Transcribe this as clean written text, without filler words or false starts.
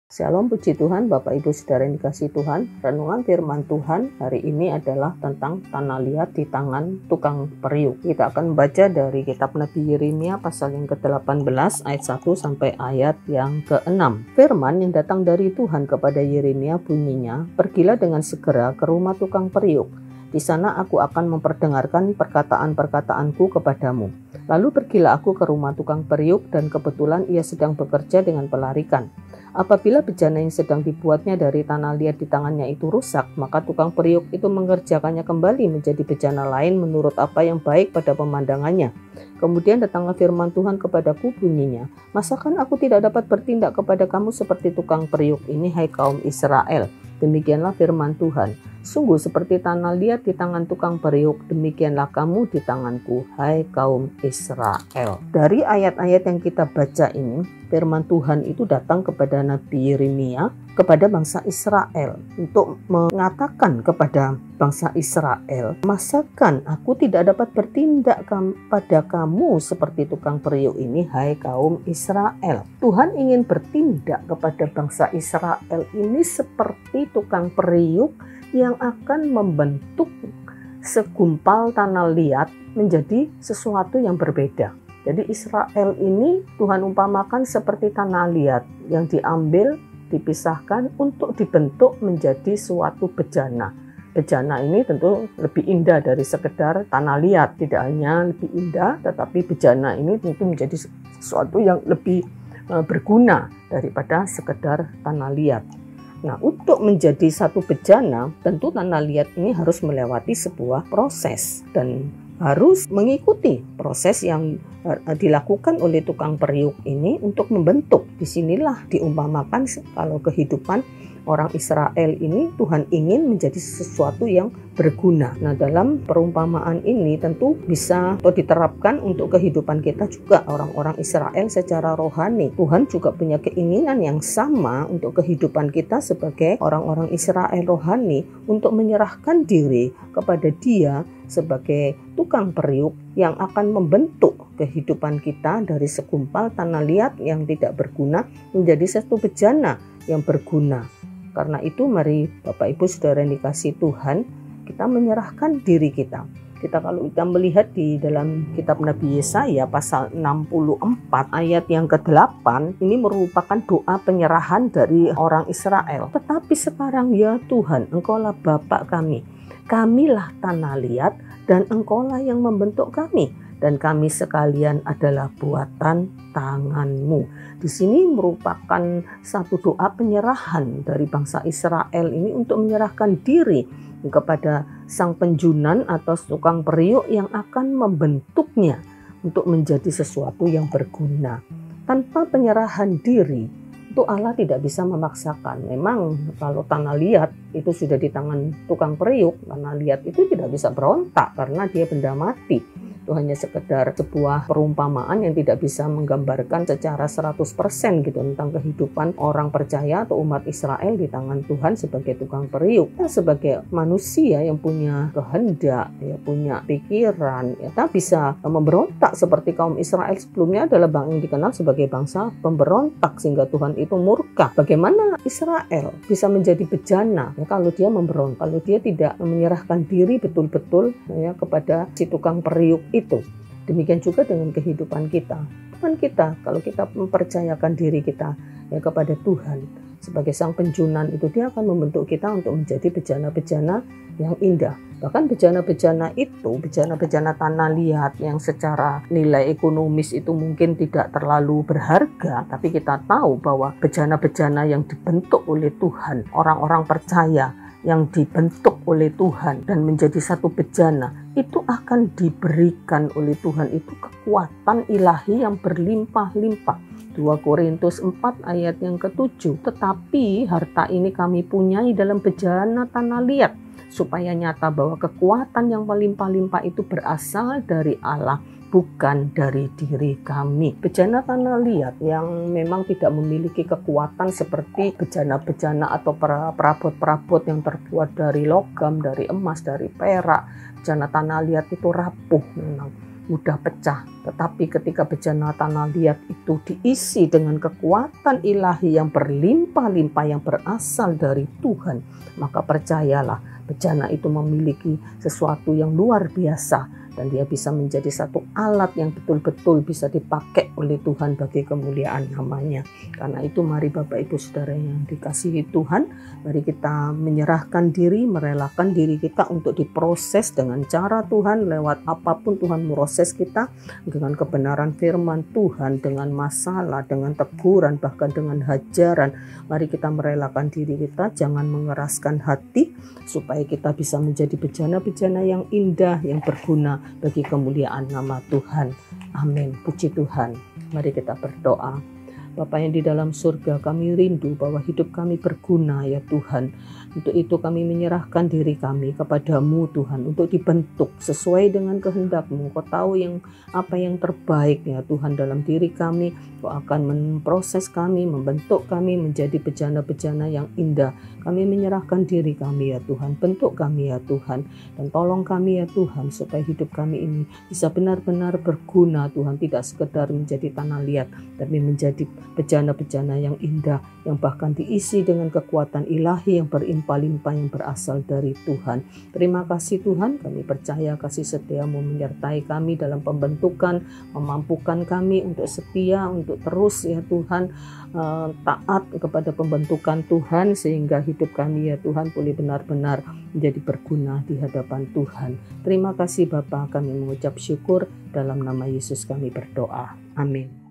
Shalom, puji Tuhan, Bapak Ibu Saudara yang dikasihi Tuhan. Renungan firman Tuhan hari ini adalah tentang tanah liat di tangan tukang periuk. Kita akan membaca dari kitab Nabi Yeremia pasal yang ke-18 ayat 1 sampai ayat yang ke-6. Firman yang datang dari Tuhan kepada Yeremia bunyinya, "Pergilah dengan segera ke rumah tukang periuk. Di sana aku akan memperdengarkan perkataan-perkataanku kepadamu. Lalu pergilah aku ke rumah tukang periuk dan kebetulan ia sedang bekerja dengan pelarikan. Apabila bejana yang sedang dibuatnya dari tanah liat di tangannya itu rusak, maka tukang periuk itu mengerjakannya kembali menjadi bejana lain menurut apa yang baik pada pemandangannya. Kemudian datanglah firman Tuhan kepadaku bunyinya, masakan aku tidak dapat bertindak kepada kamu seperti tukang periuk ini, hai kaum Israel? Demikianlah firman Tuhan. Sungguh seperti tanah liat di tangan tukang periuk, demikianlah kamu di tanganku, hai kaum Israel." Dari ayat-ayat yang kita baca ini, firman Tuhan itu datang kepada Nabi Yeremia, kepada bangsa Israel, untuk mengatakan kepada bangsa Israel, masakan aku tidak dapat bertindak pada kamu seperti tukang periuk ini, hai kaum Israel. Tuhan ingin bertindak kepada bangsa Israel ini seperti tukang periuk yang akan membentuk segumpal tanah liat menjadi sesuatu yang berbeda. Jadi Israel ini Tuhan umpamakan seperti tanah liat yang diambil, dipisahkan untuk dibentuk menjadi suatu bejana. Bejana ini tentu lebih indah dari sekedar tanah liat, tidak hanya lebih indah, tetapi bejana ini tentu menjadi sesuatu yang lebih berguna daripada sekedar tanah liat. Nah, untuk menjadi satu bejana, tentu tanah liat ini harus melewati sebuah proses dan harus mengikuti proses yang dilakukan oleh tukang periuk ini untuk membentuk. Disinilah diumpamakan kalau kehidupan orang Israel ini Tuhan ingin menjadi sesuatu yang berguna. Nah, dalam perumpamaan ini tentu bisa atau diterapkan untuk kehidupan kita juga, orang-orang Israel secara rohani. Tuhan juga punya keinginan yang sama untuk kehidupan kita sebagai orang-orang Israel rohani, untuk menyerahkan diri kepada Dia sebagai tukang periuk yang akan membentuk kehidupan kita dari segumpal tanah liat yang tidak berguna menjadi satu bejana yang berguna. Karena itu mari Bapak Ibu Saudara yang dikasihi Tuhan, kita menyerahkan diri kita. Kalau kita melihat di dalam kitab Nabi Yesaya pasal 64 ayat yang ke-8, ini merupakan doa penyerahan dari orang Israel. "Tetapi sekarang ya Tuhan, Engkaulah Bapa kami. Kamilah tanah liat dan Engkaulah yang membentuk kami, dan kami sekalian adalah buatan tangan-Mu." Di sini merupakan satu doa penyerahan dari bangsa Israel ini untuk menyerahkan diri kepada sang penjunan atau tukang periuk yang akan membentuknya untuk menjadi sesuatu yang berguna. Tanpa penyerahan diri, itu Allah tidak bisa memaksakan. Memang kalau tanah liat itu sudah di tangan tukang periuk, tanah liat itu tidak bisa berontak karena dia benda mati. Itu hanya sekedar sebuah perumpamaan yang tidak bisa menggambarkan secara 100% gitu tentang kehidupan orang percaya atau umat Israel di tangan Tuhan sebagai tukang periuk. Kita sebagai manusia yang punya kehendak, ya, punya pikiran, ya, kita bisa memberontak seperti kaum Israel sebelumnya adalah yang dikenal sebagai bangsa pemberontak sehingga Tuhan itu murka. Bagaimana Israel bisa menjadi bejana ya, kalau dia memberontak, kalau dia tidak menyerahkan diri betul-betul ya, kepada si tukang periuk itu. Demikian juga dengan kehidupan kita. Tuhan kita, kalau kita mempercayakan diri kita ya kepada Tuhan sebagai sang penjunan itu, dia akan membentuk kita untuk menjadi bejana-bejana yang indah. Bahkan bejana-bejana itu, bejana-bejana tanah liat yang secara nilai ekonomis itu mungkin tidak terlalu berharga, tapi kita tahu bahwa bejana-bejana yang dibentuk oleh Tuhan, orang-orang percaya yang dibentuk oleh Tuhan dan menjadi satu bejana, itu akan diberikan oleh Tuhan itu kekuatan ilahi yang berlimpah-limpah. 2 Korintus 4 ayat yang ke-7, "Tetapi harta ini kami punyai dalam bejana tanah liat, supaya nyata bahwa kekuatan yang melimpah-limpah itu berasal dari Allah, bukan dari diri kami." Bejana tanah liat yang memang tidak memiliki kekuatan seperti bejana-bejana atau perabot-perabot yang terbuat dari logam, dari emas, dari perak. Bejana tanah liat itu rapuh memang. mudah pecah. Tetapi ketika bejana tanah liat itu diisi dengan kekuatan ilahi yang berlimpah-limpah yang berasal dari Tuhan, maka percayalah bejana itu memiliki sesuatu yang luar biasa. Dan dia bisa menjadi satu alat yang betul-betul bisa dipakai oleh Tuhan bagi kemuliaan namanya. Karena itu mari Bapak Ibu Saudara yang dikasihi Tuhan, mari kita menyerahkan diri, merelakan diri kita untuk diproses dengan cara Tuhan, lewat apapun Tuhan proses kita, dengan kebenaran firman Tuhan, dengan masalah, dengan teguran, bahkan dengan hajaran. Mari kita merelakan diri kita, jangan mengeraskan hati, supaya kita bisa menjadi bejana-bejana yang indah, yang berguna bagi kemuliaan nama Tuhan. Amin. Puji Tuhan. Mari kita berdoa. Bapa yang di dalam surga, kami rindu bahwa hidup kami berguna ya Tuhan. Untuk itu kami menyerahkan diri kami kepadamu Tuhan, untuk dibentuk sesuai dengan kehendak-Mu. Kau tahu apa yang terbaik ya Tuhan dalam diri kami. Kau akan memproses kami, membentuk kami menjadi bejana-bejana yang indah. Kami menyerahkan diri kami ya Tuhan, bentuk kami ya Tuhan. Dan tolong kami ya Tuhan, supaya hidup kami ini bisa benar-benar berguna Tuhan. Tidak sekedar menjadi tanah liat, tapi menjadi bejana-bejana yang indah, yang bahkan diisi dengan kekuatan ilahi yang berlimpah-limpah yang berasal dari Tuhan. Terima kasih Tuhan, kami percaya kasih setia-Mu menyertai kami dalam pembentukan, memampukan kami untuk setia, untuk terus ya Tuhan taat kepada pembentukan Tuhan, sehingga hidup kami ya Tuhan boleh benar-benar menjadi berguna di hadapan Tuhan. Terima kasih Bapa, kami mengucap syukur, dalam nama Yesus kami berdoa. Amin.